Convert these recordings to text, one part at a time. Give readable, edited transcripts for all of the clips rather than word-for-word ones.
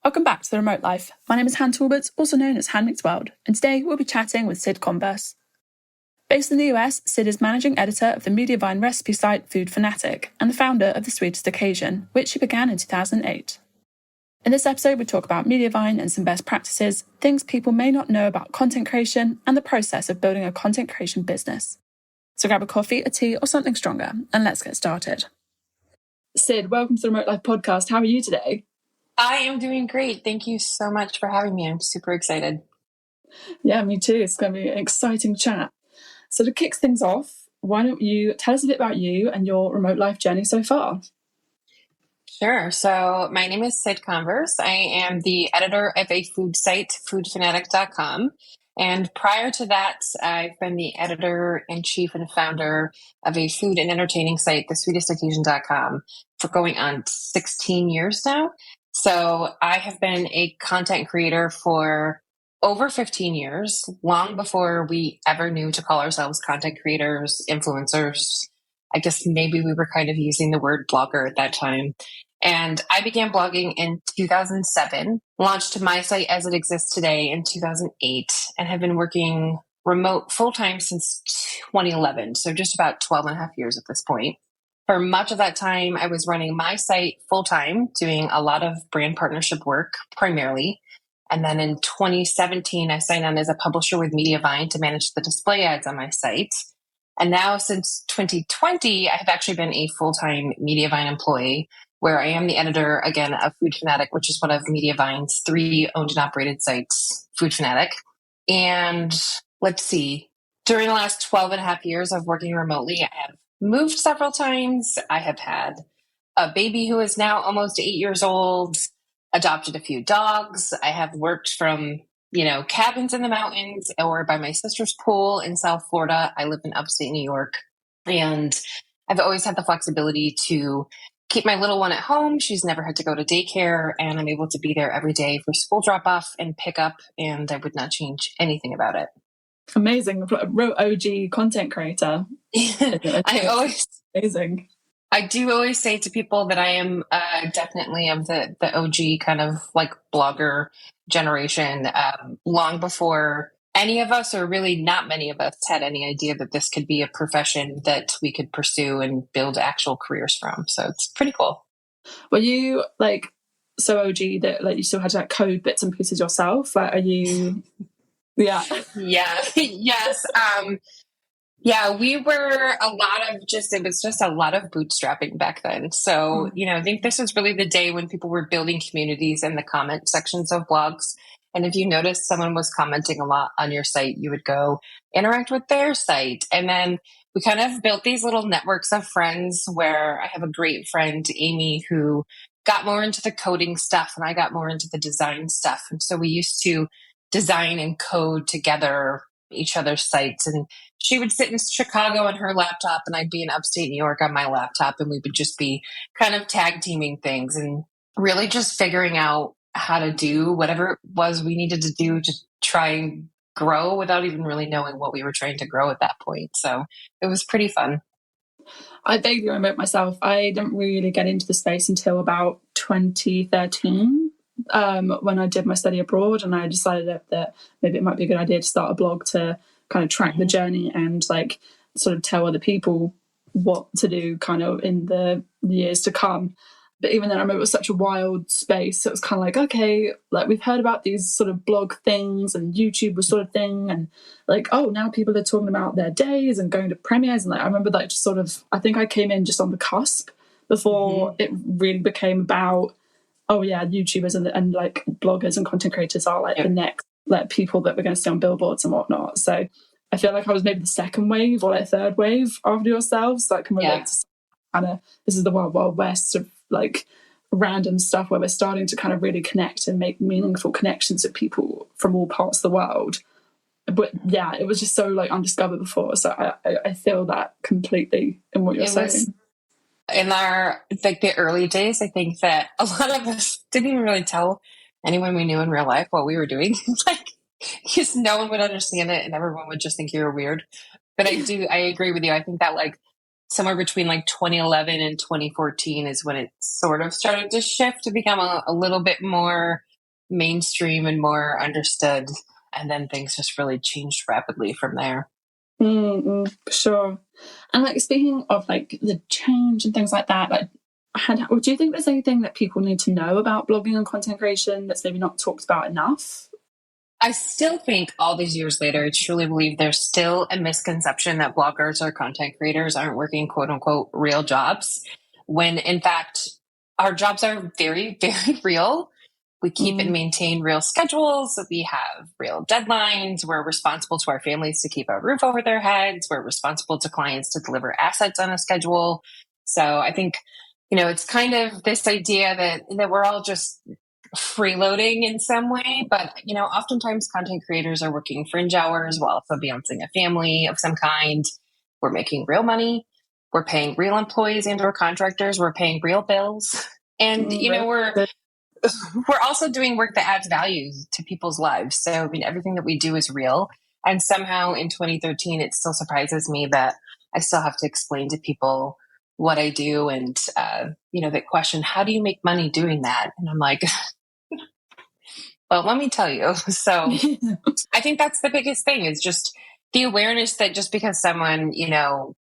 Welcome back to The Remote Life. My name is Han Talbot, also known as Han World, and today we'll be chatting with Cyd Converse. Based in the US, Cyd is managing editor of the Mediavine recipe site Food Fanatic and the founder of the Sweetest occasion, which he began in 2008. In this episode, we talk about Mediavine and some best practices, things people may not know about content creation, and the process of building a content creation business. So grab a coffee, a tea, or something stronger, and let's get started. Cyd, welcome to the Remote Life podcast. How are you today? I am doing great. Thank you so much for having me. I'm super excited. Yeah, me too. It's going to be an exciting chat. So to kick things off, why don't you tell us a bit about you and your remote life journey so far? Sure. So my name is Cyd Converse. I am the editor of a food site, foodfanatic.com. And prior to that, I've been the editor-in-chief and founder of a food and entertaining site, the sweetestoccasion.com, for going on 16 years now. So I have been a content creator for over 15 years, long before we ever knew to call ourselves content creators, influencers. I guess maybe we were kind of using the word blogger at that time. And I began blogging in 2007, launched my site as it exists today in 2008, and have been working remote full-time since 2011. So just about 12 and a half years at this point. For much of that time, I was running my site full-time, doing a lot of brand partnership work primarily. And then in 2017, I signed on as a publisher with Mediavine to manage the display ads on my site. And now since 2020, I have actually been a full-time Mediavine employee, where I am the editor, again, of Food Fanatic, which is one of Mediavine's 3 owned and operated sites, Food Fanatic. And let's see, during the last 12 and a half years of working remotely, I have moved several times. I have had a baby who is now almost 8 years old, adopted a few dogs. I have worked from, cabins in the mountains or by my sister's pool in South Florida. I live in upstate New York. And I've always had the flexibility to keep my little one at home. She's never had to go to daycare, and I'm able to be there every day for school drop-off and pickup, and I would not change anything about it. Amazing. Real OG content creator. Amazing. I do always say to people that I am definitely of the OG kind of like blogger generation, long before any of us, or really not many of us, had any idea that this could be a profession that we could pursue and build actual careers from. So it's pretty cool. Were you so OG that you still had to code bits and pieces yourself? Are you... Yeah. Yes. We were it was just a lot of bootstrapping back then. So, I think this was really the day when people were building communities in the comment sections of blogs. And if you noticed someone was commenting a lot on your site, you would go interact with their site. And then we kind of built these little networks of friends, where I have a great friend, Amy, who got more into the coding stuff and I got more into the design stuff. And so we used to design and code together each other's sites. And she would sit in Chicago on her laptop and I'd be in upstate New York on my laptop, and we would just be kind of tag teaming things and really just figuring out how to do whatever it was we needed to do to try and grow without even really knowing what we were trying to grow at that point. So it was pretty fun. I vaguely remember myself. I didn't really get into the space until about 2013. When I did my study abroad, and I decided that maybe it might be a good idea to start a blog to kind of track the journey and sort of tell other people what to do kind of in the years to come. But even then, I remember it was such a wild space. It was kind of okay, we've heard about these sort of blog things, and YouTube was sort of thing, and now people are talking about their days and going to premieres, and I remember just sort of, I think I came in just on the cusp before it really became about, YouTubers and bloggers and content creators are the next people that we're going to see on billboards and whatnot. So I feel like I was maybe the second wave or third wave after yourselves. So I can relate to kind of, this is the wild, wild west of random stuff where we're starting to kind of really connect and make meaningful connections with people from all parts of the world. But it was just so undiscovered before. So I feel that completely in what you're saying. In our the early days, I think that a lot of us didn't even really tell anyone we knew in real life what we were doing. Because no one would understand it and everyone would just think you were weird. But I agree with you. I think that somewhere between like 2011 and 2014 is when it sort of started to shift to become a little bit more mainstream and more understood. And then things just really changed rapidly from there. For sure. And like speaking of like the change and things like that, like do you think there's anything that people need to know about blogging and content creation that's maybe not talked about enough? I still think all these years later, I truly believe there's still a misconception that bloggers or content creators aren't working quote unquote real jobs, when in fact, our jobs are very, very real. We keep and maintain real schedules. We have real deadlines. We're responsible to our families to keep a roof over their heads. We're responsible to clients to deliver assets on a schedule. So I think, it's kind of this idea that we're all just freeloading in some way, but oftentimes content creators are working fringe hours while also balancing a family of some kind. We're making real money. We're paying real employees and or contractors. We're paying real bills. And, we're also doing work that adds value to people's lives. So, everything that we do is real. And somehow in 2013, it still surprises me that I still have to explain to people what I do. And, that question, how do you make money doing that? And I'm like, well, let me tell you. So I think that's the biggest thing, is just the awareness that just because someone,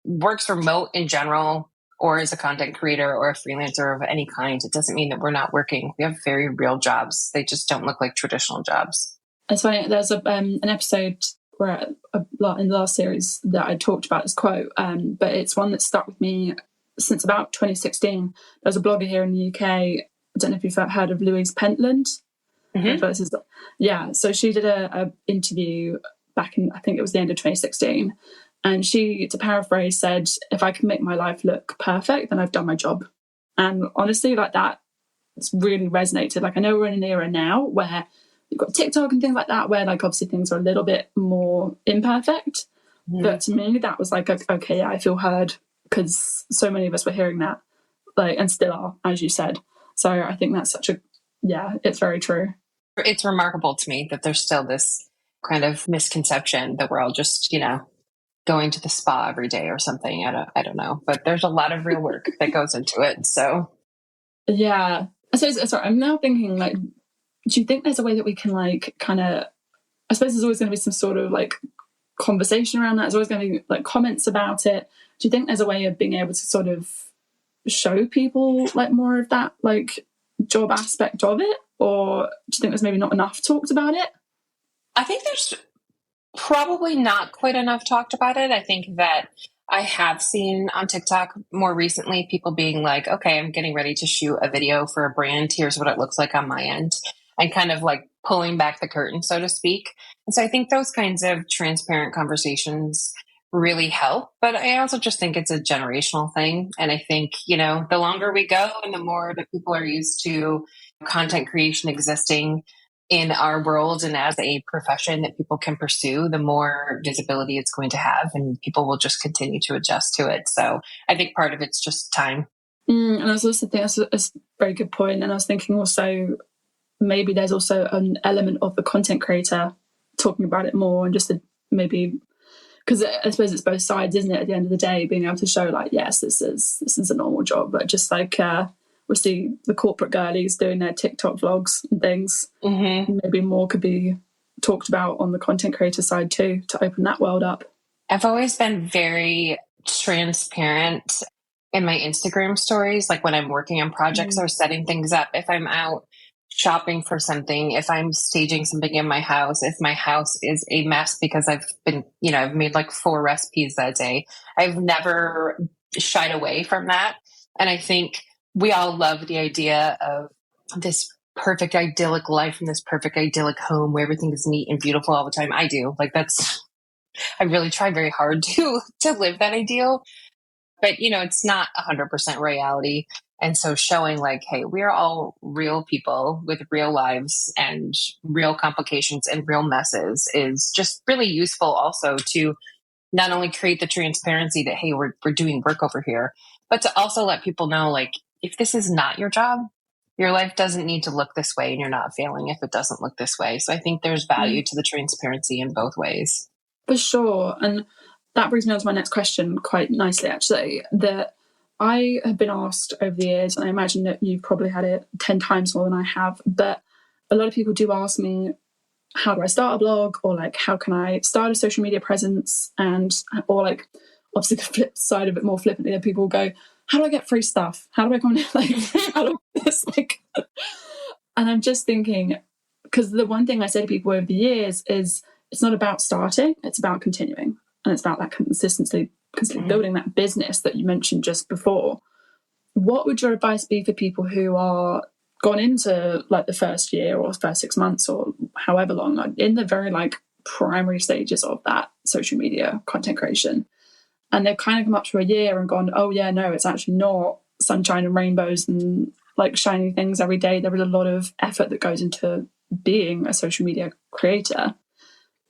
works remote in general, or is a content creator or a freelancer of any kind, it doesn't mean that we're not working. We have very real jobs. They just don't look like traditional jobs. It's funny. There's an episode where in the last series that I talked about this quote, but it's one that stuck with me since about 2016. There's a blogger here in the UK. I don't know if you've heard of Louise Pentland. Mm-hmm. Yeah, so she did a interview back in, I think it was the end of 2016. And she, to paraphrase, said, if I can make my life look perfect, then I've done my job. And honestly, like that, it's really resonated. Like I know we're in an era now where you've got TikTok and things like that, where like obviously things are a little bit more imperfect. Mm. But to me, that was like, okay, yeah, I feel heard, because so many of us were hearing that, like, and still are, as you said. So I think that's it's very true. It's remarkable to me that there's still this kind of misconception that we're all just, going to the spa every day or something. I don't know, but there's a lot of real work that goes into it. So yeah. So sorry, I'm now thinking, like, do you think there's a way that we can like kind of, I suppose there's always going to be some sort of like conversation around that. There's always going to be like comments about it. Do you think there's a way of being able to sort of show people like more of that like job aspect of it? Or do you think there's maybe not enough talked about it? I think there's probably not quite enough talked about it. I think that I have seen on TikTok more recently people being like, okay, I'm getting ready to shoot a video for a brand. Here's what it looks like on my end. And kind of like pulling back the curtain, so to speak. And so I think those kinds of transparent conversations really help. But I also just think it's a generational thing. And I think, the longer we go and the more that people are used to content creation existing in our world and as a profession that people can pursue, the more visibility it's going to have, and people will just continue to adjust to it. So I think part of it's just time. And I was also thinking that's a very good point. And I was thinking also maybe there's also an element of the content creator talking about it more, and just maybe, because I suppose it's both sides, isn't it? At the end of the day, being able to show like, yes, this is a normal job, but just like we see the corporate girlies doing their TikTok vlogs and things. Mm-hmm. Maybe more could be talked about on the content creator side too, to open that world up. I've always been very transparent in my Instagram stories, like when I'm working on projects or setting things up. If I'm out shopping for something, if I'm staging something in my house, if my house is a mess because I've been, I've made like 4 recipes that day, I've never shied away from that. And I think we all love the idea of this perfect idyllic life and this perfect idyllic home where everything is neat and beautiful all the time. I do. Like I really try very hard to live that ideal, but it's not 100% reality. And so showing like, hey, we're all real people with real lives and real complications and real messes is just really useful also to not only create the transparency that, hey, we're doing work over here, but to also let people know, like, if this is not your job, your life doesn't need to look this way, and you're not failing if it doesn't look this way. So I think there's value to the transparency in both ways. For sure. And That brings me on to my next question quite nicely, actually, that I have been asked over the years, and I imagine that you've probably had it 10 times more than I have, but a lot of people do ask me, how do I start a blog? Or like, how can I start a social media presence? Or like, obviously the flip side of it, more flippantly, people go, how do I get free stuff? How do I come like, how do I do this? Like, and I'm just thinking, because the one thing I say to people over the years is it's not about starting, it's about continuing. And it's about that consistency building that business that you mentioned just before. What would your advice be for people who are gone into like the first year or first 6 months or however long, in the very like primary stages of that social media content creation, and they've kind of come up to a year and gone, oh yeah, no, it's actually not sunshine and rainbows and like shiny things every day. There is a lot of effort that goes into being a social media creator.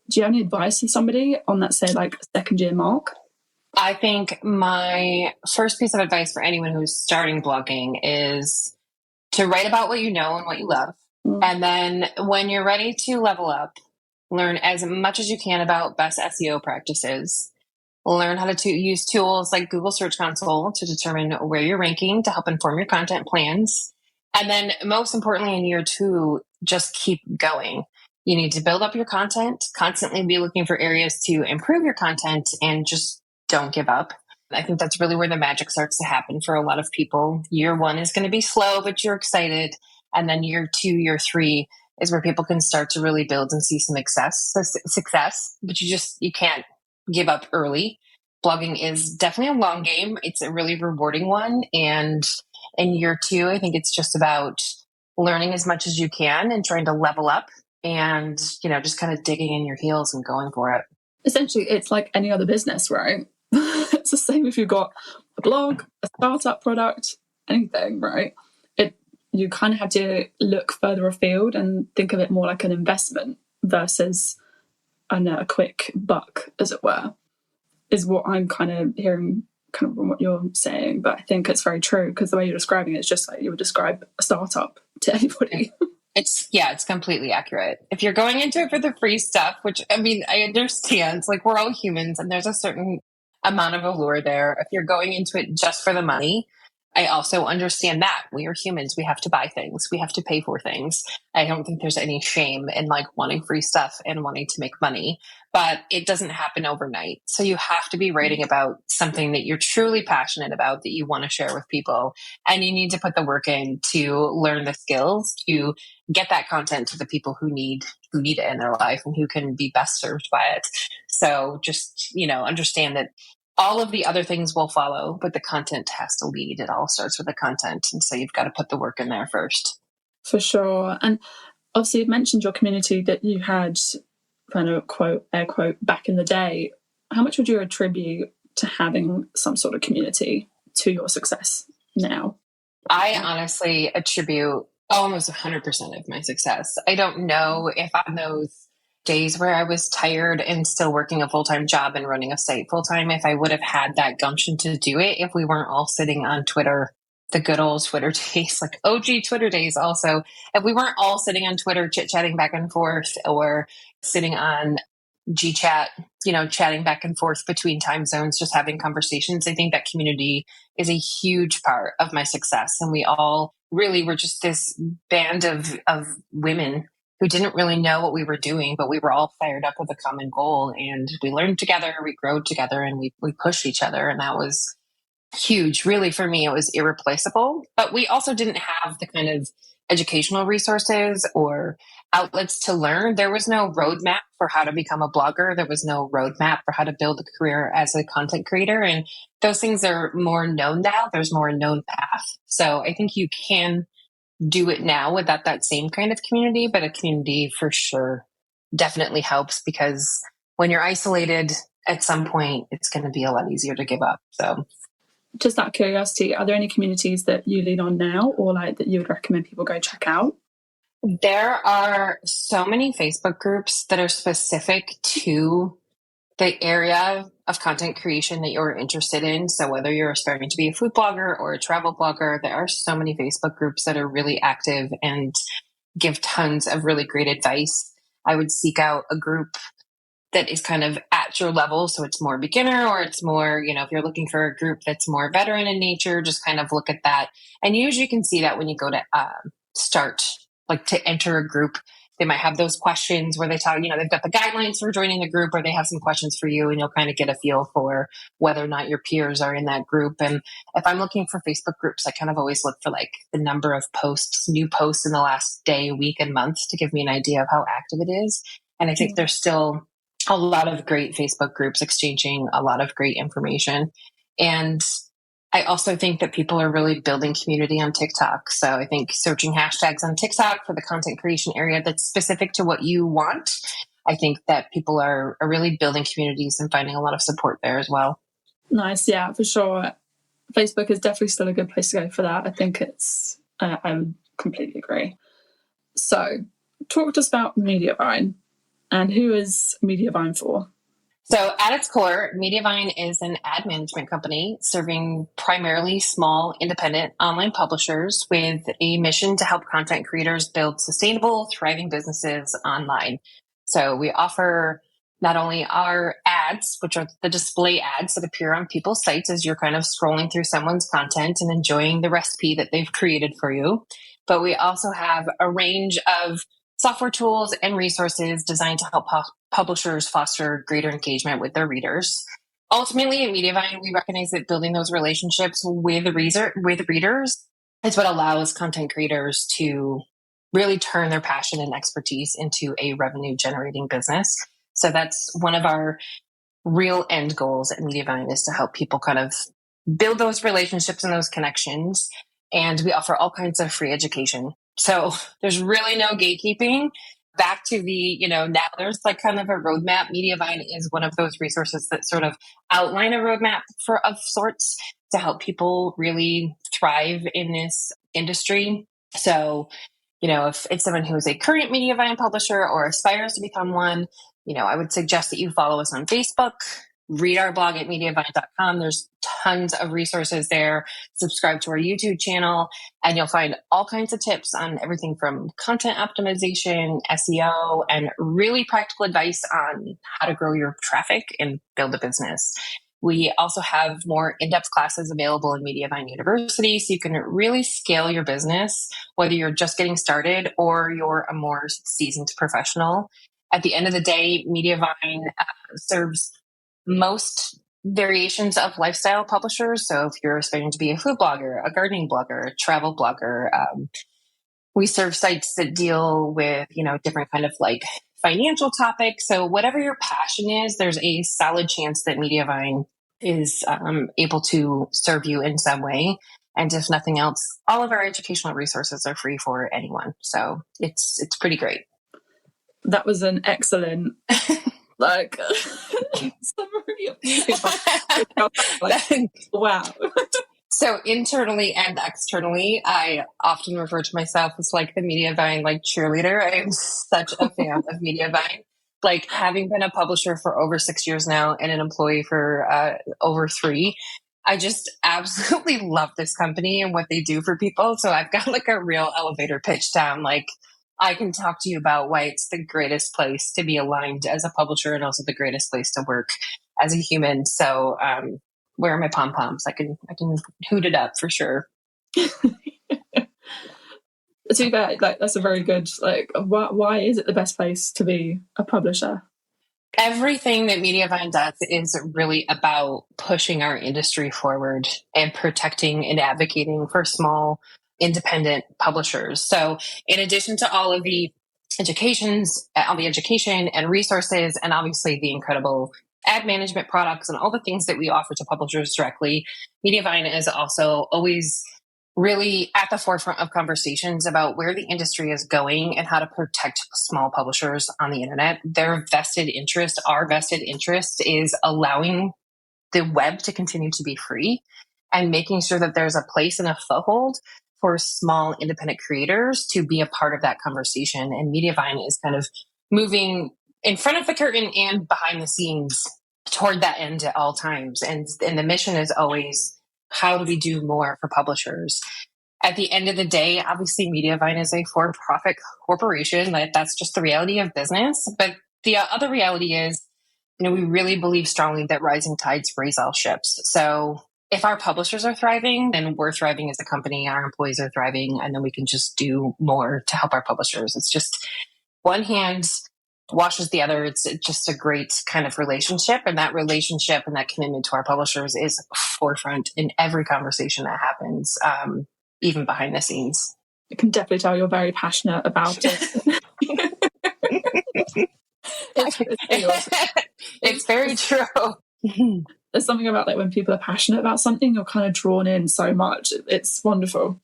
Do you have any advice for somebody on that, say, like second year mark? I think my first piece of advice for anyone who's starting blogging is to write about what you know and what you love. And then when you're ready to level up, learn as much as you can about best SEO practices. Learn how to use tools like Google Search Console to determine where you're ranking to help inform your content plans. And then most importantly, in year 2, just keep going. You need to build up your content, constantly be looking for areas to improve your content, and just don't give up. I think that's really where the magic starts to happen for a lot of people. Year 1 is going to be slow, but you're excited. And then year 2, year 3 is where people can start to really build and see some success, but you can't give up early. Blogging is definitely a long game. It's a really rewarding one. And in year 2, I think it's just about learning as much as you can and trying to level up and, just kind of digging in your heels and going for it. Essentially, it's like any other business, right? It's the same if you've got a blog, a startup product, anything, right? You kind of have to look further afield and think of it more like an investment versus a quick buck, as it were, is what I'm kind of hearing kind of from what you're saying. But I think it's very true, because the way you're describing it is just like you would describe a startup to anybody. It's completely accurate. If you're going into it for the free stuff, which I understand, it's like we're all humans and there's a certain amount of allure there. If you're going into it just for the money, I also understand that we are humans. We have to buy things. We have to pay for things. I don't think there's any shame in like wanting free stuff and wanting to make money, but it doesn't happen overnight. So you have to be writing about something that you're truly passionate about, that you want to share with people. And you need to put the work in to learn the skills to get that content to the people who need it in their life and who can be best served by it. So just, understand that all of the other things will follow, but the content has to lead. It all starts with the content. And so you've got to put the work in there first. For sure. And obviously you've mentioned your community that you had, kind of quote, air quote, back in the day. How much would you attribute to having some sort of community to your success now? I honestly attribute almost 100% of my success. I don't know if on those days where I was tired and still working a full-time job and running a site full-time, if I would have had that gumption to do it, if we weren't all sitting on Twitter, the good old Twitter days, like OG Twitter days also, if we weren't all sitting on Twitter chit-chatting back and forth, or sitting on GChat, chatting back and forth between time zones, just having conversations, I think that community is a huge part of my success. And we all really were just this band of women who didn't really know what we were doing, but we were all fired up with a common goal, and we learned together, we grew together, and we pushed each other. And that was huge. Really, for me, it was irreplaceable. But we also didn't have the kind of educational resources or outlets to learn. There was no roadmap for how to become a blogger. There was no roadmap for how to build a career as a content creator. And those things are more known now. There's more known path. So I think you can do it now without that same kind of community, but a community for sure definitely helps, because when you're isolated at some point, it's going to be a lot easier to give up. So just out of curiosity, are there any communities that you lean on now, or like that you would recommend people go check out? There are so many Facebook groups that are specific to the area of content creation that you're interested in. So whether you're aspiring to be a food blogger or a travel blogger, there are so many Facebook groups that are really active and give tons of really great advice. I would seek out a group that is kind of at your level. So it's more beginner, or it's more, if you're looking for a group that's more veteran in nature, just kind of look at that. And usually you can see that when you go to start, like to enter a group. They might have those questions where they talk, they've got the guidelines for joining the group, or they have some questions for you, and you'll kind of get a feel for whether or not your peers are in that group. And if I'm looking for Facebook groups, I kind of always look for like the number of new posts in the last day, week, and month to give me an idea of how active it is. And I think there's still a lot of great Facebook groups exchanging a lot of great information. And I also think that people are really building community on TikTok. So I think searching hashtags on TikTok for the content creation area that's specific to what you want, I think that people are really building communities and finding a lot of support there as well. Nice. Yeah, for sure. Facebook is definitely still a good place to go for that. I think I would completely agree. So talk to us about Mediavine, and who is Mediavine for? So at its core, Mediavine is an ad management company serving primarily small, independent online publishers with a mission to help content creators build sustainable, thriving businesses online. So we offer not only our ads, which are the display ads that appear on people's sites as you're kind of scrolling through someone's content and enjoying the recipe that they've created for you, but we also have a range of software tools and resources designed to help publishers foster greater engagement with their readers. Ultimately, at Mediavine, we recognize that building those relationships with readers is what allows content creators to really turn their passion and expertise into a revenue-generating business. So that's one of our real end goals at Mediavine, is to help people kind of build those relationships and those connections. And we offer all kinds of free education. So there's really no gatekeeping. Back to the, now there's like kind of a roadmap. Mediavine is one of those resources that sort of outline a roadmap of sorts to help people really thrive in this industry. So, if it's someone who is a current Mediavine publisher or aspires to become one, I would suggest that you follow us on Facebook, read our blog at mediavine.com. There's tons of resources there. Subscribe to our YouTube channel, and you'll find all kinds of tips on everything from content optimization, SEO, and really practical advice on how to grow your traffic and build a business. We also have more in-depth classes available in Mediavine University, so you can really scale your business, whether you're just getting started or you're a more seasoned professional. At the end of the day, Mediavine serves most variations of lifestyle publishers. So if you're aspiring to be a food blogger, a gardening blogger, a travel blogger, we serve sites that deal with, different kind of like financial topics. So whatever your passion is, there's a solid chance that Mediavine is able to serve you in some way. And if nothing else, all of our educational resources are free for anyone. So it's pretty great. That was an excellent summary of wow. So internally and externally, I often refer to myself as like the Mediavine cheerleader. I am such a fan of Mediavine. Having been a publisher for over 6 years now and an employee for over 3, I just absolutely love this company and what they do for people. So I've got a real elevator pitch down. I can talk to you about why it's the greatest place to be aligned as a publisher and also the greatest place to work as a human. So where are my pom-poms? I can hoot it up for sure. Too bad. That's a very good, why is it the best place to be a publisher? Everything that Mediavine does is really about pushing our industry forward and protecting and advocating for small independent publishers. So in addition to all the education and resources, and obviously the incredible ad management products and all the things that we offer to publishers directly, Mediavine is also always really at the forefront of conversations about where the industry is going and how to protect small publishers on the internet. Our vested interest is allowing the web to continue to be free and making sure that there's a place and a foothold for small independent creators to be a part of that conversation. And Mediavine is kind of moving in front of the curtain and behind the scenes toward that end at all times. And the mission is always, how do we do more for publishers? At the end of the day, obviously, Mediavine is a for-profit corporation. That's just the reality of business. But the other reality is we really believe strongly that rising tides raise all ships. So if our publishers are thriving, then we're thriving as a company, our employees are thriving, and then we can just do more to help our publishers. It's just one hand washes the other. It's just a great kind of relationship. And that relationship and that commitment to our publishers is forefront in every conversation that happens, even behind the scenes. I can definitely tell you're very passionate about it. It's very true. There's something about like when people are passionate about something, you're kind of drawn in so much. It's wonderful.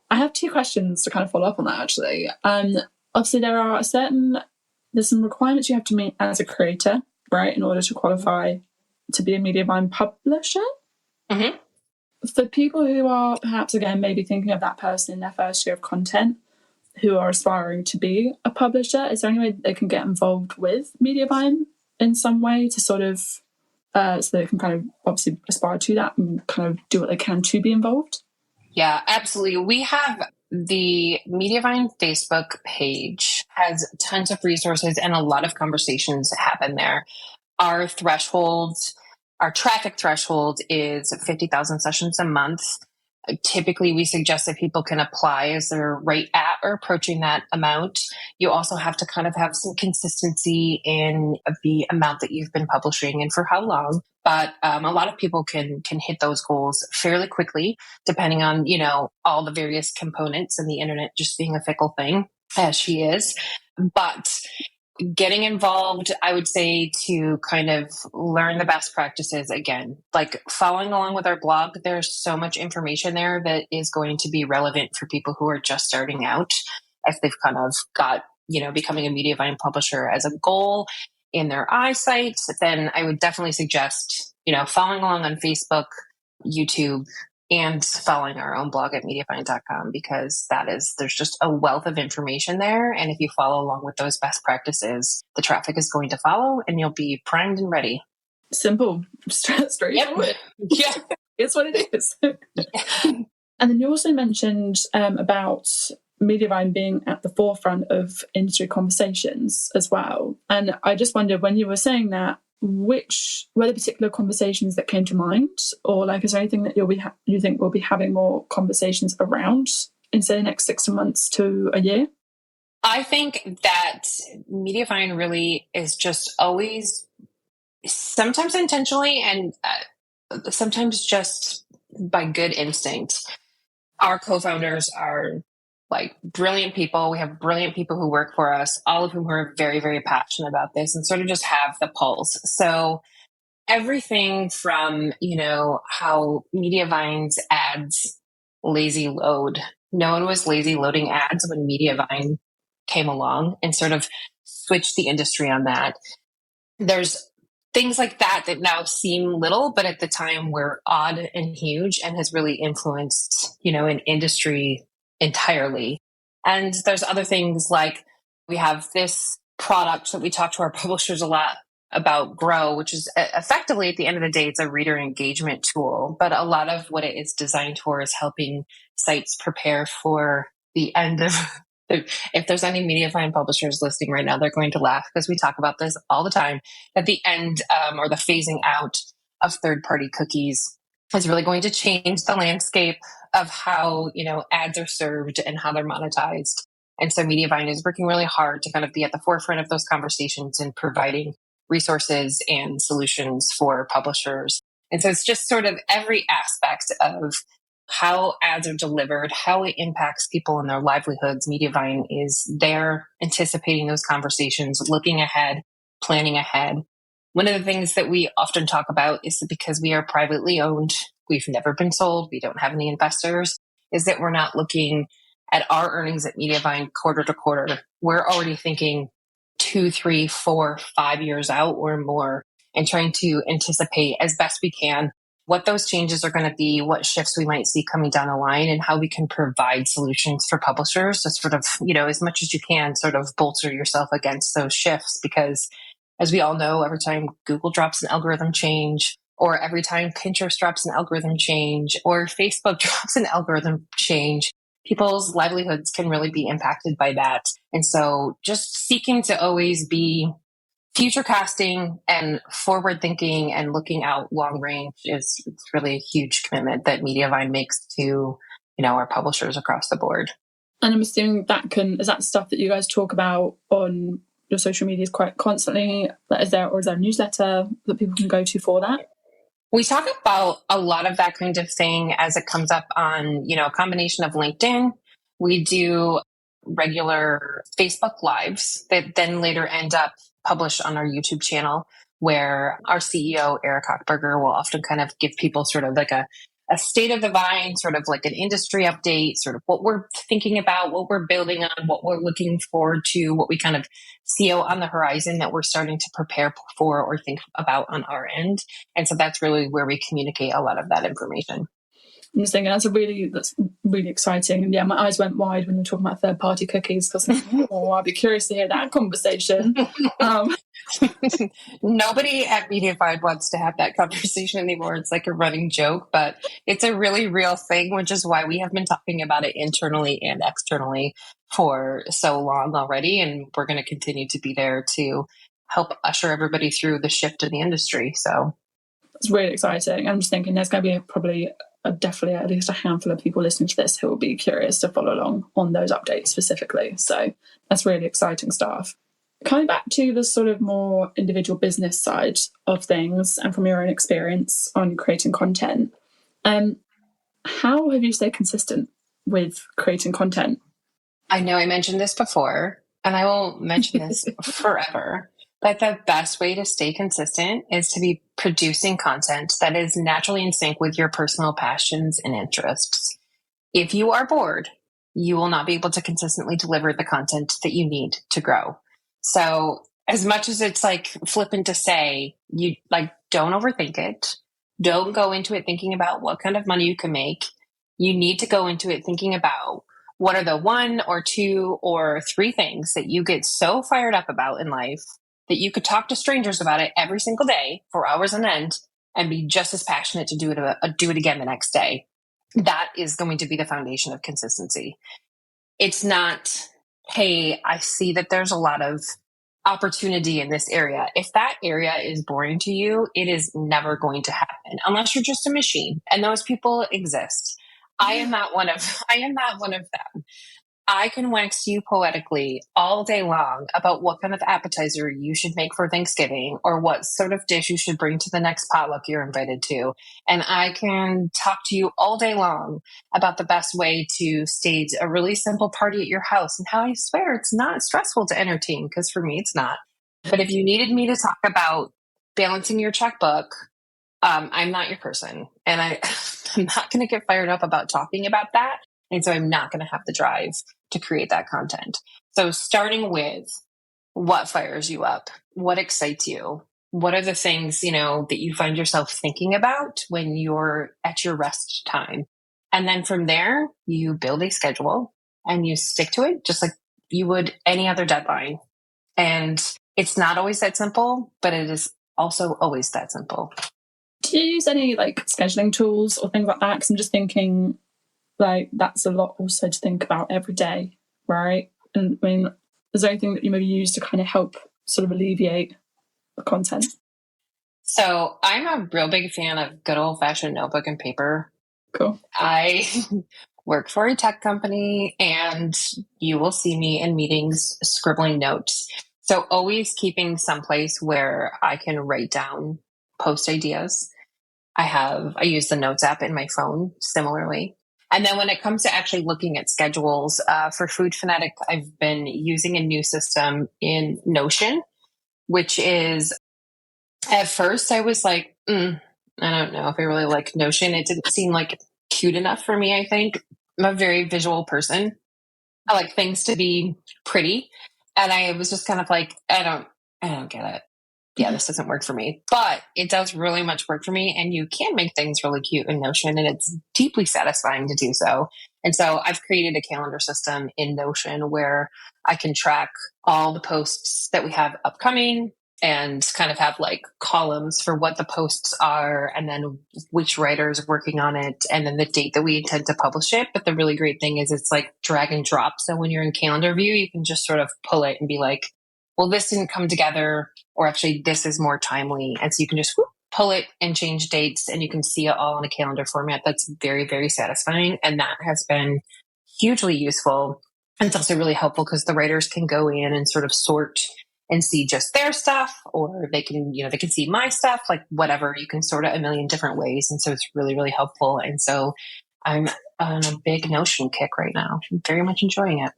I have 2 questions to kind of follow up on that, actually. Obviously, there's some requirements you have to meet as a creator, right, in order to qualify to be a Mediavine publisher. Mm-hmm. For people who are perhaps, again, maybe thinking of that person in their first year of content who are aspiring to be a publisher, is there any way they can get involved with Mediavine in some way to sort of, so they can kind of obviously aspire to that and kind of do what they can to be involved? Yeah, absolutely. We have the Mediavine Facebook page has tons of resources and a lot of conversations happen there. Our traffic threshold is 50,000 sessions a month. Typically, we suggest that people can apply as they're right at or approaching that amount. You also have to kind of have some consistency in the amount that you've been publishing and for how long. But a lot of people can hit those goals fairly quickly, depending on, all the various components and the internet just being a fickle thing, as she is. But getting involved, I would say, to kind of learn the best practices again, like following along with our blog. There's so much information there that is going to be relevant for people who are just starting out. If they've kind of got, becoming a Mediavine publisher as a goal in their eyesight, then I would definitely suggest, following along on Facebook, YouTube, and following our own blog at Mediavine.com, because there's just a wealth of information there. And if you follow along with those best practices, the traffic is going to follow and you'll be primed and ready. Simple, straightforward. Yep. Yeah. It's what it is. And then you also mentioned about Mediavine being at the forefront of industry conversations as well. And I just wondered, when you were saying that, which were the particular conversations that came to mind, or like, is there anything that you think we'll be having more conversations around in, say, the next 6 months to a year? I think that Mediavine really is just always, sometimes intentionally and sometimes just by good instinct. Our co-founders are like brilliant people. We have brilliant people who work for us, all of whom are very, very passionate about this and sort of just have the pulse. So everything from, how Mediavine's ads lazy load. No one was lazy loading ads when Mediavine came along and sort of switched the industry on that. There's things like that now seem little, but at the time were odd and huge and has really influenced, an industry entirely. And there's other things like we have this product that we talk to our publishers a lot about, Grow, which is effectively, at the end of the day, it's a reader engagement tool. But a lot of what it is designed for is helping sites prepare for the end of if there's any Mediavine publishers listening right now, they're going to laugh because we talk about this all the time. At the end or the phasing out of third-party cookies is really going to change the landscape of how, ads are served and how they're monetized. And so Mediavine is working really hard to kind of be at the forefront of those conversations and providing resources and solutions for publishers. And so it's just sort of every aspect of how ads are delivered, how it impacts people and their livelihoods. Mediavine is there anticipating those conversations, looking ahead, planning ahead. One of the things that we often talk about is that because we are privately owned, we've never been sold, we don't have any investors, is that we're not looking at our earnings at Mediavine quarter to quarter. We're already thinking 2, 3, 4, 5 years out or more and trying to anticipate as best we can what those changes are going to be, what shifts we might see coming down the line, and how we can provide solutions for publishers to sort of, as much as you can, sort of bolster yourself against those shifts. Because as we all know, every time Google drops an algorithm change, or every time Pinterest drops an algorithm change, or Facebook drops an algorithm change, people's livelihoods can really be impacted by that. And so just seeking to always be future casting and forward thinking and looking out long range is it's really a huge commitment that Mediavine makes to, our publishers across the board. And I'm assuming is that stuff that you guys talk about on your social medias quite constantly? Is there a newsletter that people can go to for that? We talk about a lot of that kind of thing as it comes up on, a combination of LinkedIn. We do regular Facebook Lives that then later end up published on our YouTube channel, where our CEO, Eric Hochberger, will often kind of give people sort of like a state of the vine, sort of like an industry update, sort of what we're thinking about, what we're building on, what we're looking forward to, what we kind of see on the horizon that we're starting to prepare for or think about on our end. And so that's really where we communicate a lot of that information. I'm just thinking that's really exciting. And yeah, my eyes went wide when you were talking about third-party cookies because I'd be curious to hear that conversation. Nobody at Mediavine wants to have that conversation anymore. It's like a running joke, but it's a really real thing, which is why we have been talking about it internally and externally for so long already. And we're going to continue to be there to help usher everybody through the shift in the industry. So it's really exciting. I'm just thinking there's going to be definitely at least a handful of people listening to this who will be curious to follow along on those updates specifically. So that's really exciting stuff. Coming back to the sort of more individual business side of things and from your own experience on creating content, how have you stayed consistent with creating content? I know I mentioned this before, and I will mention this forever. But the best way to stay consistent is to be producing content that is naturally in sync with your personal passions and interests. If you are bored, you will not be able to consistently deliver the content that you need to grow. So as much as it's like flippant to say, you don't overthink it. Don't go into it thinking about what kind of money you can make. You need to go into it thinking about what are the 1 or 2 or 3 things that you get so fired up about in life that you could talk to strangers about it every single day for hours on end and be just as passionate to do it again the next day. That is going to be the foundation of consistency. It's not, hey, I see that there's a lot of opportunity in this area. If that area is boring to you, it is never going to happen unless you're just a machine. And those people exist. I am not one of them. I can wax you poetically all day long about what kind of appetizer you should make for Thanksgiving or what sort of dish you should bring to the next potluck you're invited to. And I can talk to you all day long about the best way to stage a really simple party at your house and how I swear it's not stressful to entertain, because for me, it's not. But if you needed me to talk about balancing your checkbook, I'm not your person. And I'm not going to get fired up about talking about that. And so I'm not going to have the drive to create that content. So starting with what fires you up, what excites you, what are the things, that you find yourself thinking about when you're at your rest time. And then from there, you build a schedule and you stick to it just like you would any other deadline. And it's not always that simple, but it is also always that simple. Do you use any scheduling tools or things like that? Because I'm just thinking that's a lot also to think about every day, right? And I mean, is there anything that you maybe use to kind of help sort of alleviate the content? So I'm a real big fan of good old-fashioned notebook and paper. Cool. I work for a tech company, and you will see me in meetings scribbling notes. So always keeping someplace where I can write down post ideas. I use the Notes app in my phone similarly. And then when it comes to actually looking at schedules for Food Fanatic, I've been using a new system in Notion, which is, at first I was like, I don't know if I really like Notion. It didn't seem cute enough for me, I think. I'm a very visual person. I like things to be pretty. And I was just kind of like, I don't get it. Yeah, this doesn't work for me, but it does really much work for me. And you can make things really cute in Notion, and it's deeply satisfying to do so. And so I've created a calendar system in Notion where I can track all the posts that we have upcoming and kind of have columns for what the posts are, and then which writer is working on it, and then the date that we intend to publish it. But the really great thing is it's drag and drop. So when you're in calendar view, you can just sort of pull it and be like, well, this didn't come together, or actually this is more timely. And so you can just pull it and change dates, and you can see it all in a calendar format. That's very, very satisfying. And that has been hugely useful. And it's also really helpful because the writers can go in and sort of sort and see just their stuff, or they can, they can see my stuff, like whatever. You can sort it a million different ways. And so it's really, really helpful. And so I'm on a big Notion kick right now. I'm very much enjoying it.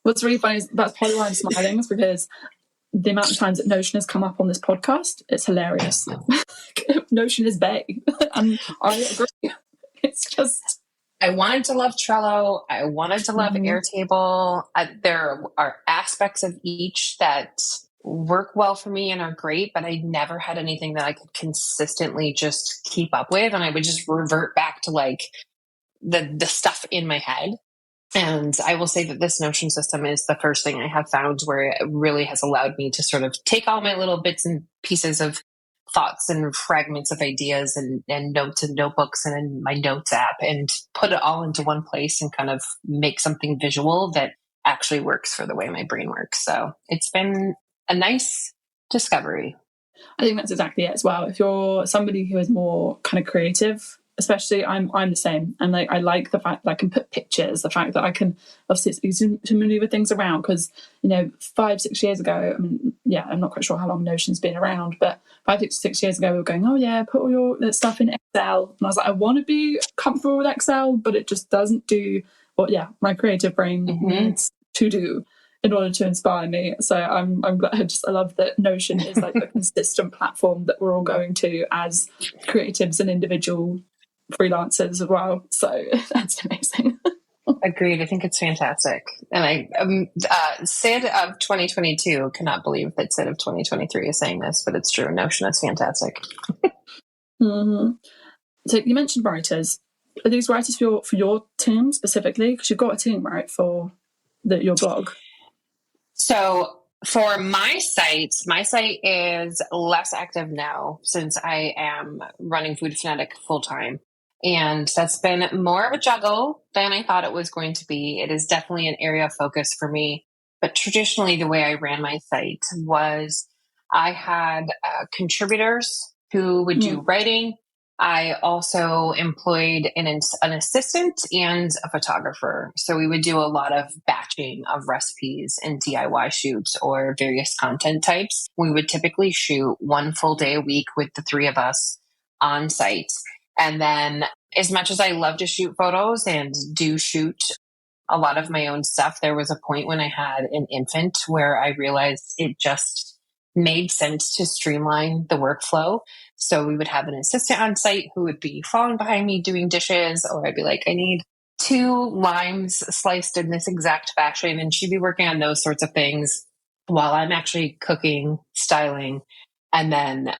What's really funny is that's probably why I'm smiling, is because the amount of times that Notion has come up on this podcast, it's hilarious. Notion is bae. And I agree. It's just... I wanted to love Trello. I wanted to love Airtable. There are aspects of each that work well for me and are great, but I never had anything that I could consistently just keep up with. And I would just revert back to like the stuff in my head. And I will say that this Notion system is the first thing I have found where it really has allowed me to sort of take all my little bits and pieces of thoughts and fragments of ideas and notes and notebooks and in my notes app and put it all into one place and kind of make something visual that actually works for the way my brain works. So it's been a nice discovery. I think that's exactly it as well. If you're somebody who is more kind of creative, especially I'm the same, and like I like the fact that I can put pictures, the fact that I can obviously it's easy to maneuver things around, because 5-6 years ago, I'm not quite sure how long Notion's been around, but 5-6 years ago we were going, oh yeah, put all your stuff in Excel, and I was like, I want to be comfortable with Excel, but it just doesn't do what my creative brain needs to do in order to inspire me. So I'm glad. I love that Notion is like a consistent platform that we're all going to as creatives and individual freelancers as well. So that's amazing. Agreed. I think it's fantastic. And Cyd of 2022 cannot believe that Cyd of 2023 is saying this, but it's true. Notion is fantastic. So you mentioned writers. Are these writers for your team specifically? Because you've got a team, right, for your blog? So for my site is less active now since I am running Food Fanatic full time. And that's been more of a juggle than I thought it was going to be. It is definitely an area of focus for me. But traditionally, the way I ran my site was I had contributors who would do writing. I also employed an assistant and a photographer. So we would do a lot of batching of recipes and DIY shoots or various content types. We would typically shoot 1 full day a week with the 3 of us on site. And then as much as I love to shoot photos and do shoot a lot of my own stuff, there was a point when I had an infant where I realized it just made sense to streamline the workflow. So we would have an assistant on site who would be falling behind me doing dishes, or I'd be like, I need 2 limes sliced in this exact fashion. And she'd be working on those sorts of things while I'm actually cooking, styling, and then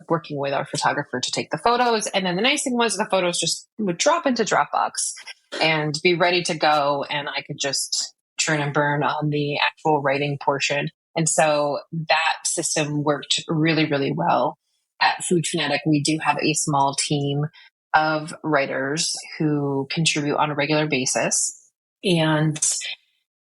working with our photographer to take the photos. And then the nice thing was the photos just would drop into Dropbox and be ready to go. And I could just churn and burn on the actual writing portion. And so that system worked really, really well. At Food Fanatic, we do have a small team of writers who contribute on a regular basis. And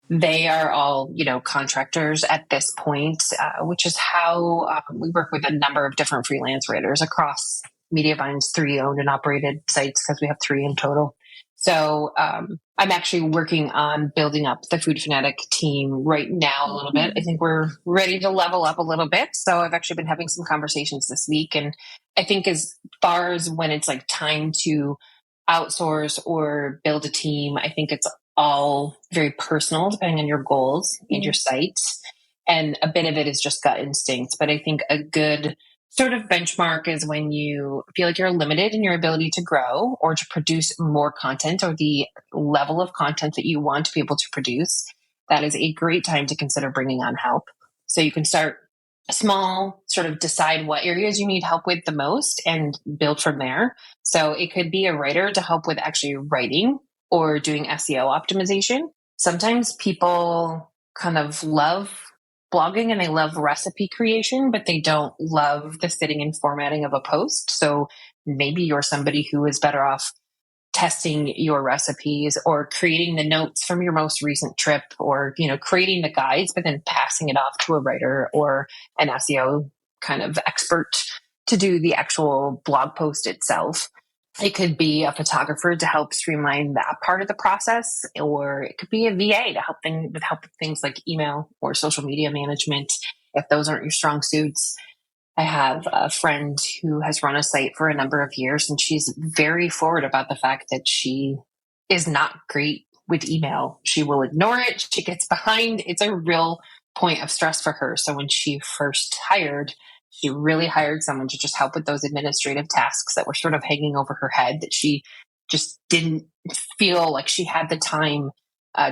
they are all, contractors at this point, which is how we work with a number of different freelance writers across Mediavine's 3 owned and operated sites, because we have 3 in total. So I'm actually working on building up the Food Fanatic team right now a little bit. I think we're ready to level up a little bit. So I've actually been having some conversations this week. And I think as far as when it's like time to outsource or build a team, I think it's all very personal depending on your goals and your sites. And a bit of it is just gut instinct. But I think a good sort of benchmark is when you feel like you're limited in your ability to grow or to produce more content, or the level of content that you want to be able to produce. That is a great time to consider bringing on help. So you can start small, sort of decide what areas you need help with the most and build from there. So it could be a writer to help with actually writing or doing SEO optimization. Sometimes people kind of love blogging and they love recipe creation, but they don't love the sitting and formatting of a post. So maybe you're somebody who is better off testing your recipes or creating the notes from your most recent trip, or, creating the guides, but then passing it off to a writer or an SEO kind of expert to do the actual blog post itself. It could be a photographer to help streamline that part of the process, or it could be a VA to help with things like email or social media management, if those aren't your strong suits. I have a friend who has run a site for a number of years, and she's very forward about the fact that she is not great with email. She will ignore it. She gets behind. It's a real point of stress for her. So when she first hired, she really hired someone to just help with those administrative tasks that were sort of hanging over her head, that she just didn't feel like she had the time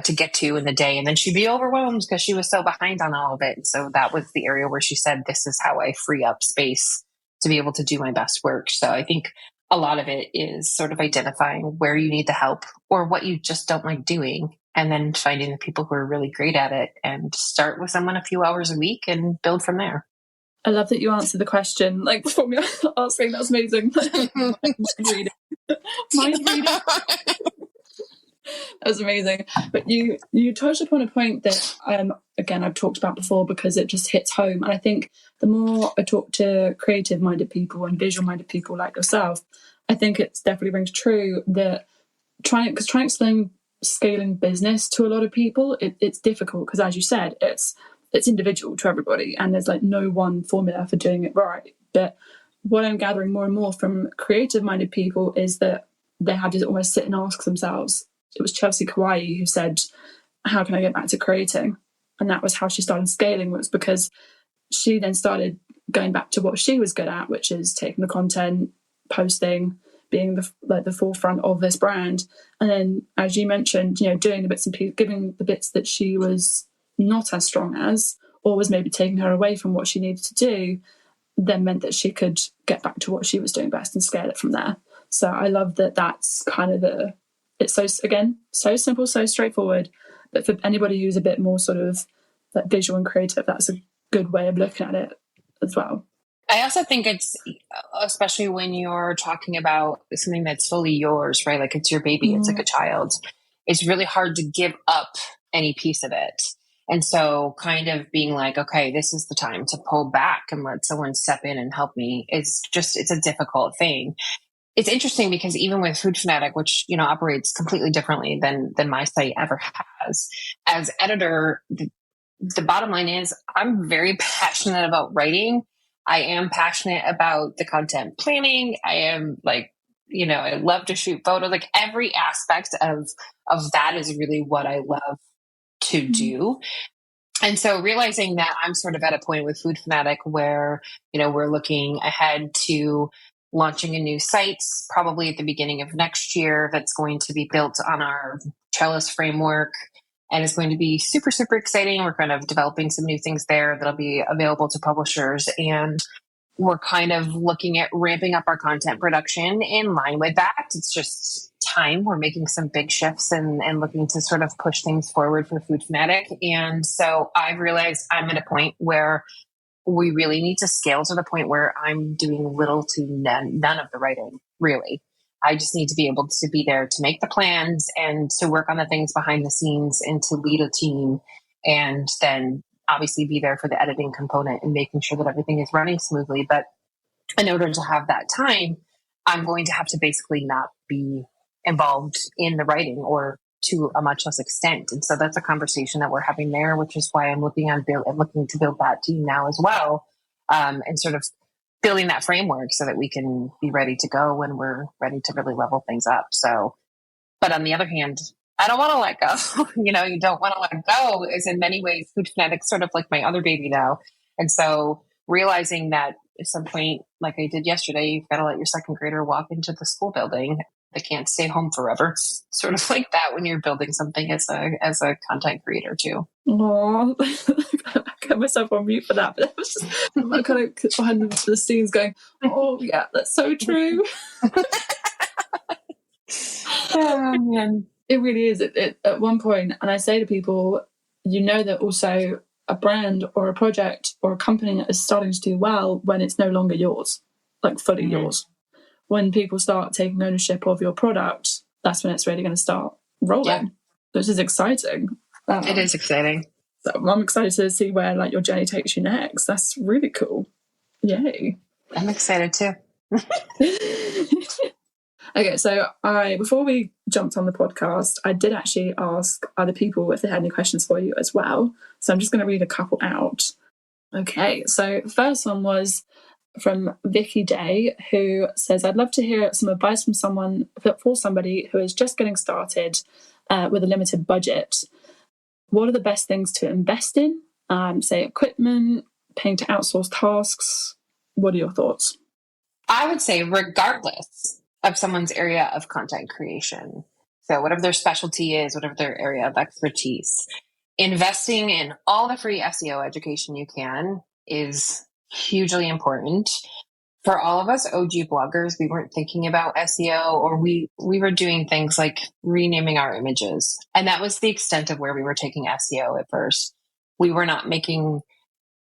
to get to in the day. And then she'd be overwhelmed because she was so behind on all of it. And so that was the area where she said, this is how I free up space to be able to do my best work. So I think a lot of it is sort of identifying where you need the help or what you just don't like doing, and then finding the people who are really great at it and start with someone a few hours a week and build from there. I love that you answered the question like before me asking. That's amazing. Mind reading. That was amazing. But you touched upon a point that again I've talked about before because it just hits home. And I think the more I talk to creative minded people and visual minded people like yourself, I think it definitely rings true that trying to scaling business to a lot of people, it's difficult because, as you said, it's individual to everybody, and there's like no one formula for doing it right. But what I'm gathering more and more from creative minded people is that they had to almost sit and ask themselves. It was Chelsea Kauai who said, how can I get back to creating? And that was how she started scaling, was because she then started going back to what she was good at, which is taking the content, posting, being the forefront of this brand. And then, as you mentioned, doing the bits and pieces, giving the bits that she was not as strong as, or was maybe taking her away from what she needed to do, then meant that she could get back to what she was doing best and scale it from there. So I love that that's kind of it's so simple, so straightforward. But for anybody who's a bit more sort of like visual and creative, that's a good way of looking at it as well. I also think it's, especially when you're talking about something that's fully yours, right? Like it's your baby, it's like a child. It's really hard to give up any piece of it. And so kind of being like, okay, this is the time to pull back and let someone step in and help me. It's a difficult thing. It's interesting because even with Food Fanatic, which, operates completely differently than my site ever has, as editor, the bottom line is I'm very passionate about writing. I am passionate about the content planning. I am I love to shoot photos. Like every aspect of that is really what I love to do. And so realizing that I'm sort of at a point with Food Fanatic where, we're looking ahead to launching a new site, probably at the beginning of next year, that's going to be built on our Trellis framework. And it's going to be super, super exciting. We're kind of developing some new things there that'll be available to publishers. And we're kind of looking at ramping up our content production in line with that. It's just time. We're making some big shifts and looking to sort of push things forward for Food Fanatic. And so I've realized I'm at a point where we really need to scale to the point where I'm doing little to none of the writing, really. I just need to be able to be there to make the plans and to work on the things behind the scenes and to lead a team, and then obviously be there for the editing component and making sure that everything is running smoothly. But in order to have that time, I'm going to have to basically not be involved in the writing, or to a much less extent. And so that's a conversation that we're having there, which is why I'm looking to build that team now as well, and sort of building that framework so that we can be ready to go when we're ready to really level things up. So, but on the other hand, I don't want to let go. You don't want to let go. Is in many ways, Food Fanatic's sort of like my other baby now. And so realizing that at some point, like I did yesterday, you've got to let your second grader walk into the school building. They can't stay home forever. It's sort of like that when you're building something as a content creator too. Oh, I got myself on mute for that, but it was just I'm kind of behind the scenes going, oh yeah, that's so true. Oh man. It really is. It at one point, and I say to people, that also a brand or a project or a company is starting to do well when it's no longer yours, like fully yours. When people start taking ownership of your product, that's when it's really going to start rolling. Which is exciting. It is exciting. So I'm excited to see where like your journey takes you next. That's really cool. Yay. I'm excited too. Okay, so before we jumped on the podcast, I did actually ask other people if they had any questions for you as well. So I'm just going to read a couple out. Okay, so the first one was from Vicky Day, who says, I'd love to hear some advice from for somebody who is just getting started with a limited budget. What are the best things to invest in? Say equipment, paying to outsource tasks. What are your thoughts? I would say regardless of someone's area of content creation, so whatever their specialty is, whatever their area of expertise, investing in all the free SEO education you can is hugely important. For all of us OG bloggers, we weren't thinking about SEO, or we were doing things like renaming our images. And that was the extent of where we were taking SEO at first. We were not making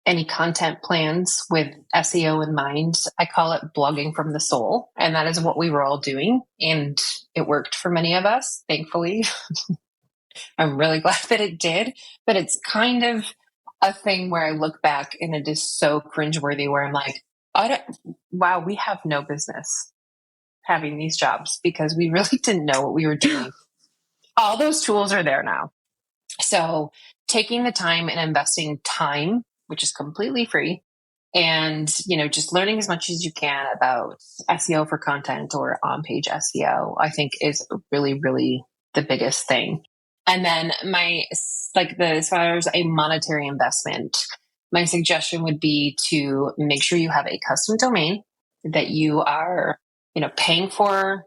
any content plans with SEO in mind. I call it blogging from the soul. And that is what we were all doing. And it worked for many of us, thankfully. I'm really glad that it did. But it's kind of a thing where I look back and it is so cringeworthy, where I'm like, wow, we have no business having these jobs because we really didn't know what we were doing. All those tools are there now. So taking the time and investing time, which is completely free, and, just learning as much as you can about SEO for content or on-page SEO, I think is really, really the biggest thing. And then as far as a monetary investment, my suggestion would be to make sure you have a custom domain that you are, paying for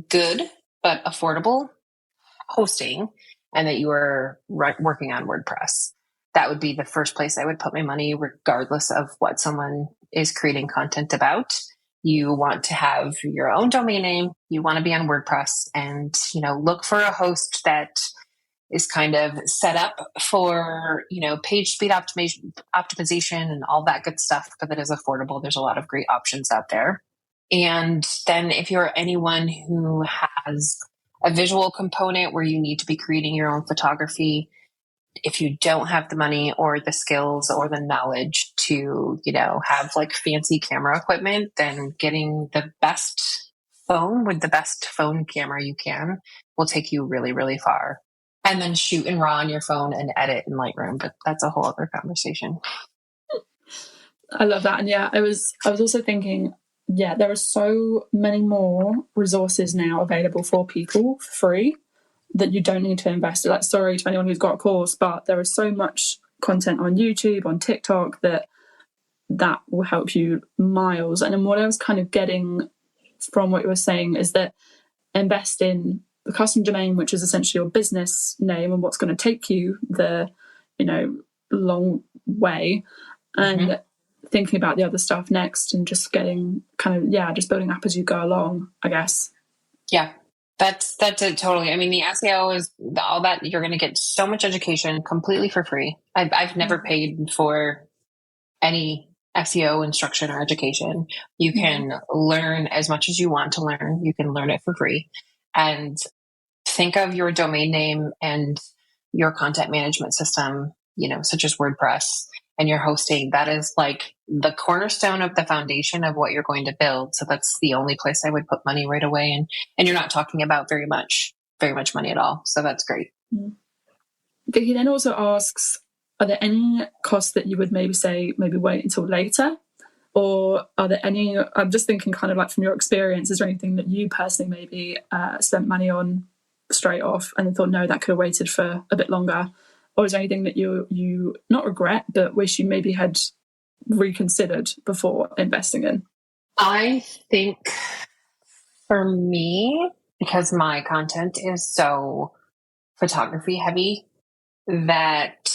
good but affordable hosting, and that you are working on WordPress. That would be the first place I would put my money, regardless of what someone is creating content about. You want to have your own domain name. You want to be on WordPress, and, look for a host that is kind of set up for, page speed optimization and all that good stuff, but that is affordable. There's a lot of great options out there. And then if you're anyone who has a visual component where you need to be creating your own photography, if you don't have the money or the skills or the knowledge to, have like fancy camera equipment, then getting the best phone with the best phone camera you can will take you really, really far. And then shoot in RAW on your phone and edit in Lightroom, but that's a whole other conversation. I love that. And I was also thinking, there are so many more resources now available for people for free that you don't need to invest. Like, sorry to anyone who's got a course, but there is so much content on YouTube, on TikTok that will help you miles. And then what I was kind of getting from what you were saying is that invest in the custom domain, which is essentially your business name and what's going to take you the, long way, and thinking about the other stuff next, and just getting just building up as you go along, I guess. Yeah, that's it totally. I mean, the SEO is all that. You're going to get so much education completely for free. I've never paid for any SEO instruction or education. You can learn as much as you want to learn. You can learn it for free. And think of your domain name and your content management system, such as WordPress, and your hosting. That is like the cornerstone of the foundation of what you're going to build. So that's the only place I would put money right away. And you're not talking about very much money at all. So that's great. Vicky then also asks, are there any costs that you would maybe wait until later? Or are there any, I'm just thinking kind of like from your experience, is there anything that you personally maybe spent money on straight off and thought, no, that could have waited for a bit longer? Or is there anything that you not regret, but wish you maybe had reconsidered before investing in? I think for me, because my content is so photography heavy, that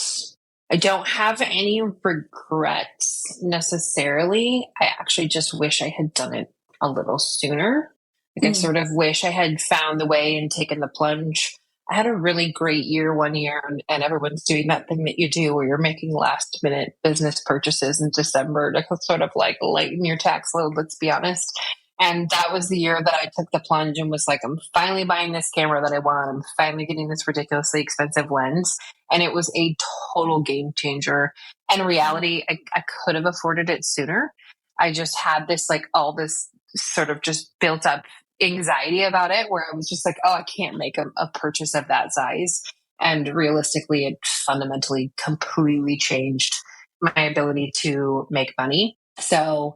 I don't have any regrets necessarily. I actually just wish I had done it a little sooner. I sort of wish I had found the way and taken the plunge. I had a really great year one year, and everyone's doing that thing that you do where you're making last minute business purchases in December to sort of like lighten your tax load, let's be honest. And that was the year that I took the plunge and was like, I'm finally buying this camera that I want. I'm finally getting this ridiculously expensive lens. And it was a total game changer. And in reality, I could have afforded it sooner. I just had this, like, all this sort of just built up anxiety about it, where I was just like, oh, I can't make a purchase of that size. And realistically, it fundamentally completely changed my ability to make money. So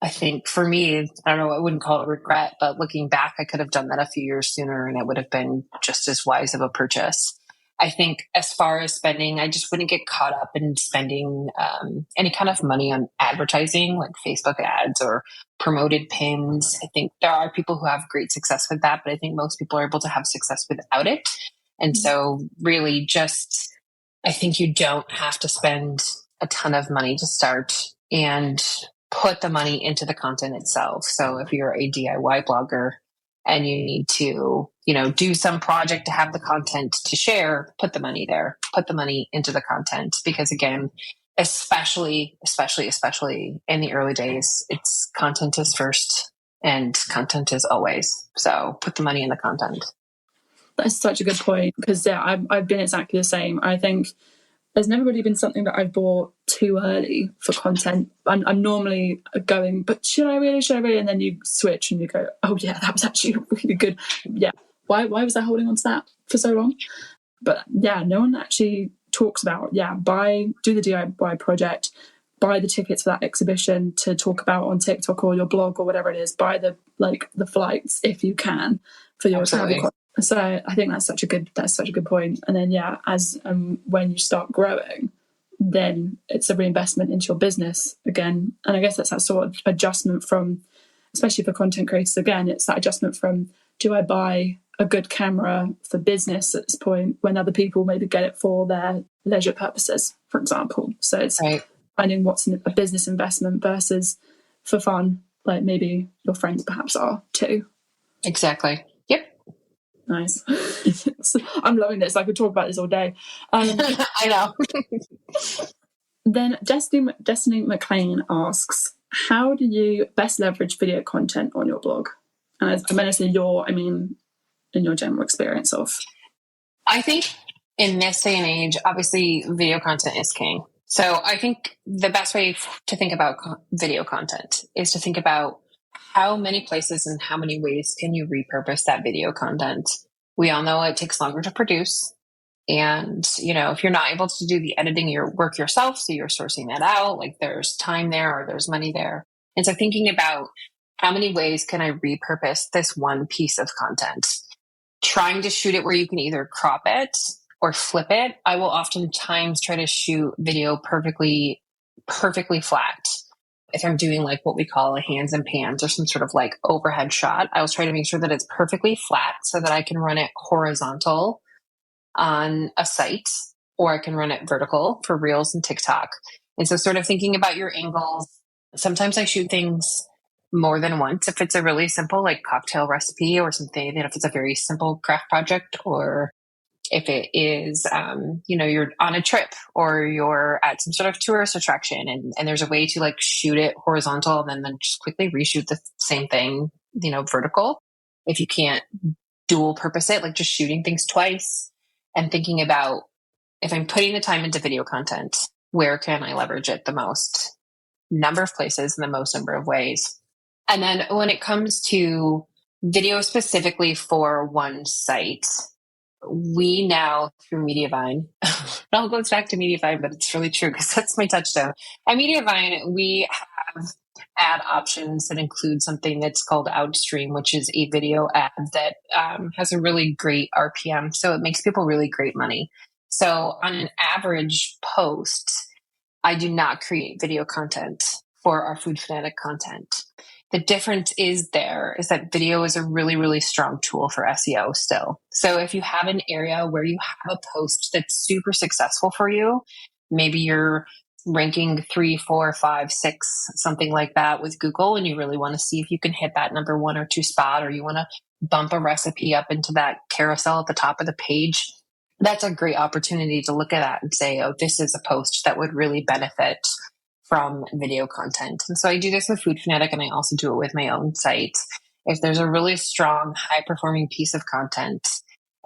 I think for me, I don't know, I wouldn't call it regret, but looking back, I could have done that a few years sooner and it would have been just as wise of a purchase. I think as far as spending, I just wouldn't get caught up in spending any kind of money on advertising, like Facebook ads or promoted pins. I think there are people who have great success with that, but I think most people are able to have success without it. And so really just, I think you don't have to spend a ton of money to start and put the money into the content itself. So if you're a DIY blogger and you need to, do some project to have the content to share, put the money there, put the money into the content. Because again, especially in the early days, it's content is first and content is always. So put the money in the content. That's such a good point, because I've been exactly the same. I think there's never really been something that I've bought too early for content. I'm normally going, but should I really? And then you switch and you go, oh yeah, that was actually really good. Yeah. Why was I holding on to that for so long? But yeah, no one actually talks about, do the DIY project, buy the tickets for that exhibition to talk about on TikTok or your blog or whatever it is, buy the flights if you can for your travel. So I think that's such a good point. And then as when you start growing, then it's a reinvestment into your business again. And I guess that's that sort of adjustment from, especially for content creators, again, it's that adjustment from, do I buy a good camera for business at this point when other people maybe get it for their leisure purposes, for example. So it's finding what's a business investment versus for fun, like maybe your friends perhaps are too. Exactly. Yep. Nice. I'm loving this. I could talk about this all day. I know. Then Destiny McLean asks, how do you best leverage video content on your blog? And I'm going to say in your general experience of. I think in this day and age, obviously video content is king. So I think the best way to think about video content is to think about how many places and how many ways can you repurpose that video content. We all know it takes longer to produce. And, if you're not able to do the editing your work yourself, so you're sourcing that out, like there's time there or there's money there. And so thinking about how many ways can I repurpose this one piece of content, trying to shoot it where you can either crop it or flip it. I will oftentimes try to shoot video perfectly flat. If I'm doing like what we call a hands and pans or some sort of like overhead shot, I will try to make sure that it's perfectly flat so that I can run it horizontal on a site, or I can run it vertical for Reels and TikTok. And so sort of thinking about your angles. Sometimes I shoot things more than once if it's a really simple like cocktail recipe or something, if it's a very simple craft project, or if it is, you're on a trip or you're at some sort of tourist attraction and there's a way to like shoot it horizontal and then just quickly reshoot the same thing, vertical. If you can't dual purpose it, like just shooting things twice and thinking about, if I'm putting the time into video content, where can I leverage it the most number of places in the most number of ways? And then when it comes to video specifically for one site, we now, through Mediavine, it all goes back to Mediavine, but it's really true because that's my touchstone. At Mediavine, we have ad options that include something that's called Outstream, which is a video ad that has a really great RPM. So it makes people really great money. So on an average post, I do not create video content for our Food Fanatic content. The difference is that video is a really, really strong tool for SEO still. So if you have an area where you have a post that's super successful for you, maybe you're ranking 3, 4, 5, 6, something like that with Google, and you really want to see if you can hit that number 1 or 2 spot, or you want to bump a recipe up into that carousel at the top of the page, that's a great opportunity to look at that and say, oh, this is a post that would really benefit from video content. And so I do this with Food Fanatic, and I also do it with my own site. If there's a really strong, high performing piece of content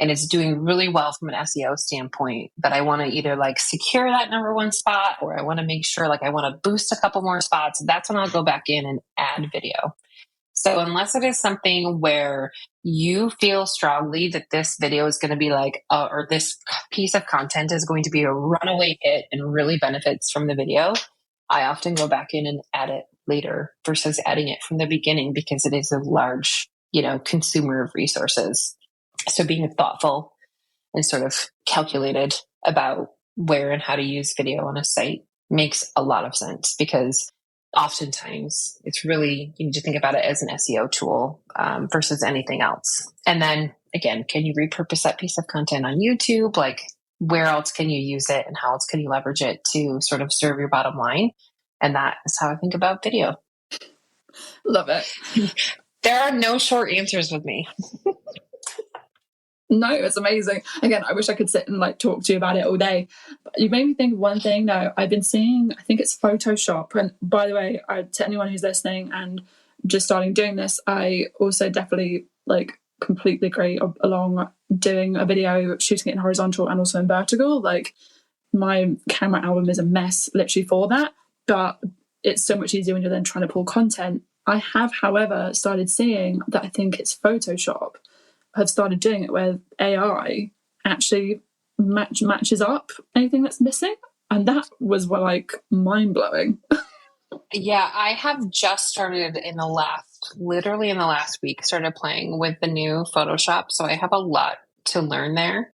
and it's doing really well from an SEO standpoint, but I want to either like secure that number one spot, or I want to make sure like I want to boost a couple more spots, that's when I'll go back in and add video. So unless it is something where you feel strongly that this video is going to be like, or this piece of content is going to be a runaway hit and really benefits from the video, I often go back in and add it later versus adding it from the beginning, because it is a large, consumer of resources. So being thoughtful and sort of calculated about where and how to use video on a site makes a lot of sense, because oftentimes it's really, you need to think about it as an SEO tool versus anything else. And then again, can you repurpose that piece of content on YouTube? Like, where else can you use it and how else can you leverage it to sort of serve your bottom line? And that is how I think about video. Love it. There are no short answers with me. No, it's amazing. Again, I wish I could sit and like talk to you about it all day. But you made me think of one thing though. I've been seeing, I think it's Photoshop. And by the way, to anyone who's listening and just starting doing this, I also definitely like completely agree along doing a video, shooting it in horizontal and also in vertical. Like, my camera album is a mess literally for that, but it's so much easier when you're then trying to pull content. I have, however, started seeing that I think it's Photoshop have started doing it where AI actually matches up anything that's missing. And that was like mind-blowing. Yeah, I have just started literally in the last week, started playing with the new Photoshop. So I have a lot to learn there.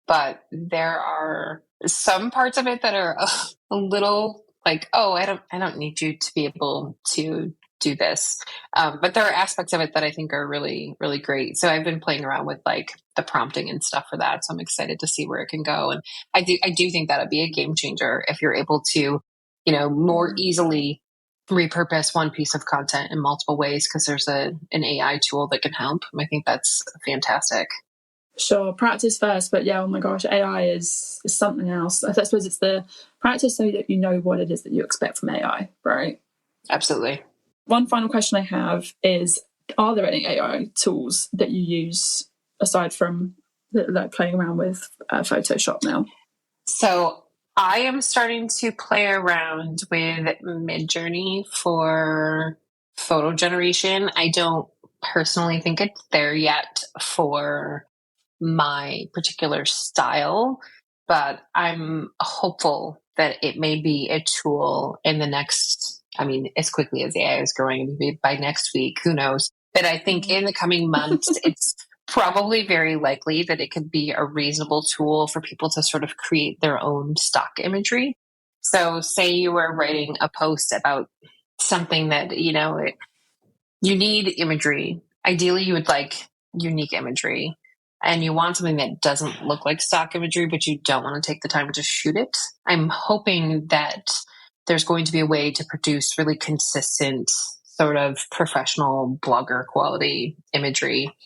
But there are some parts of it that are a little like, oh, I don't need you to be able to do this. But there are aspects of it that I think are really, really great. So I've been playing around with like the prompting and stuff for that. So I'm excited to see where it can go. And I do think that'd be a game changer if you're able to, more easily repurpose one piece of content in multiple ways, because there's an AI tool that can help. I think that's fantastic. Sure, practice first, but yeah, oh my gosh, AI is something else. I suppose it's the practice so that you know what it is that you expect from AI, right? Absolutely. One final question I have is, are there any AI tools that you use aside from like playing around with Photoshop now? So I am starting to play around with Midjourney for photo generation. I don't personally think it's there yet for my particular style, but I'm hopeful that it may be a tool in the next, as quickly as AI is growing, maybe by next week, who knows? But I think in the coming months, it's probably very likely that it could be a reasonable tool for people to sort of create their own stock imagery. So say you were writing a post about something that, you need imagery. Ideally, you would like unique imagery, and you want something that doesn't look like stock imagery, but you don't want to take the time to shoot it. I'm hoping that there's going to be a way to produce really consistent sort of professional blogger quality imagery,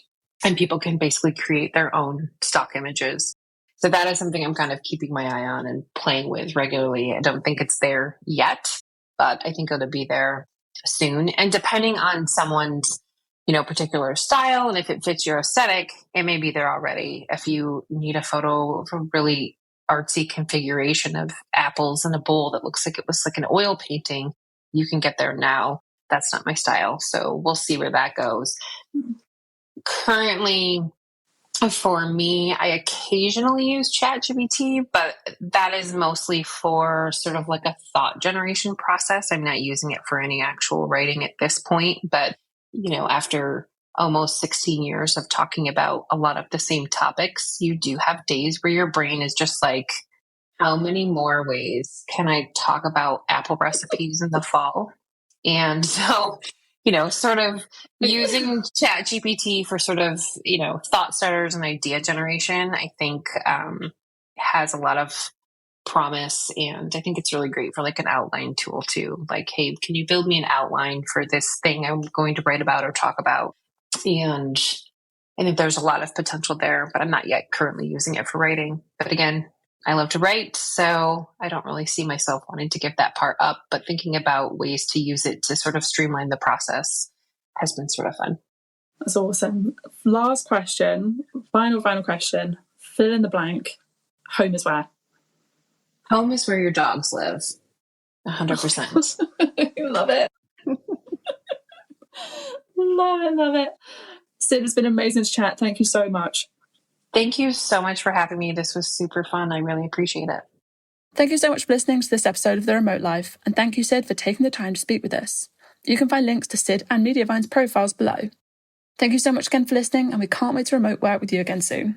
and people can basically create their own stock images. So that is something I'm kind of keeping my eye on and playing with regularly. I don't think it's there yet, but I think it'll be there soon. And depending on someone's, particular style, and if it fits your aesthetic, it may be there already. If you need a photo of a really artsy configuration of apples in a bowl that looks like it was like an oil painting, you can get there now. That's not my style. So we'll see where that goes. Currently, for me, I occasionally use ChatGPT, but that is mostly for sort of like a thought generation process. I'm not using it for any actual writing at this point, but after almost 16 years of talking about a lot of the same topics, you do have days where your brain is just like, how many more ways can I talk about apple recipes in the fall? And so, sort of using ChatGPT for sort of, thought starters and idea generation, I think has a lot of promise. And I think it's really great for like an outline tool too. Like, hey, can you build me an outline for this thing I'm going to write about or talk about? And I think there's a lot of potential there, but I'm not yet currently using it for writing. But again, I love to write, so I don't really see myself wanting to give that part up, but thinking about ways to use it to sort of streamline the process has been sort of fun. That's awesome. Last question, final question. Fill in the blank. Home is where? Home is where your dogs live. 100%. Love it. Love it. Cyd, it's been amazing to chat. Thank you so much. Thank you so much for having me. This was super fun. I really appreciate it. Thank you so much for listening to this episode of The Remote Life, and thank you, Cyd, for taking the time to speak with us. You can find links to Cyd and Mediavine's profiles below. Thank you so much again for listening, and we can't wait to remote work with you again soon.